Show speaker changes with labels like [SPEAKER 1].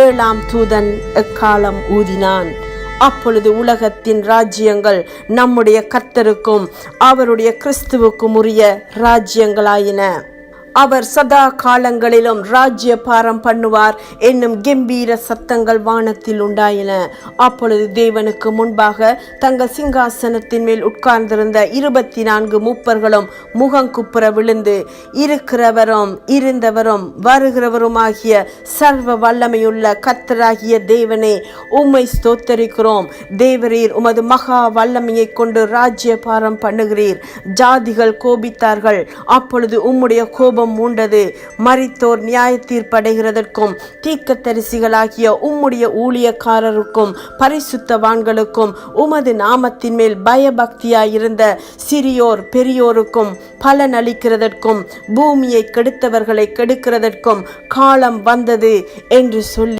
[SPEAKER 1] ஏழாம் தூதன் எக்காலம் ஊதினான். அப்பொழுது உலகத்தின் ராஜ்யங்கள் நம்முடைய கர்த்தருக்கும் அவருடைய கிறிஸ்துவுக்கும் உரிய ராஜ்யங்களாயின. அவர் சதா காலங்களிலும் ராஜ்ய பாரம் பண்ணுவார் என்னும் கம்பீர சத்தங்கள் வானத்தில் உண்டாயின. அப்பொழுது தேவனுக்கு முன்பாக தங்கள் சிங்காசனத்தின் மேல் உட்கார்ந்திருந்த 24 மூப்பர்களும் முகங்குப்புற விழுந்து, இருக்கிறவரும் இருந்தவரும் வருகிறவருமாகிய சர்வ வல்லமையுள்ள கர்த்தராகிய தேவனே, உம்மை ஸ்தோத்தரிக்கிறோம். தேவரீர் உமது மகா வல்லமையை கொண்டு ராஜ்ய பாரம் பண்ணுகிறீர். ஜாதிகள் கோபித்தார்கள், அப்பொழுது உம்முடைய கோபம் மூண்டது. மரித்தோர் நியாய தீர்ப்படைகிறதற்கும் தீர்க்கதரிசிகளாகிய உம்முடைய ஊழியக்காரருக்கும் பரிசுத்தவான்களுக்கும் உமது நாமத்தின் மேல் பயபக்தியாயிருந்த சிறியோர் பெரியோருக்கும் பலன் அளிக்கிறதற்கும் பூமியை கெடுத்தவர்களை கெடுக்கிறதற்கும் காலம் வந்தது என்று சொல்லி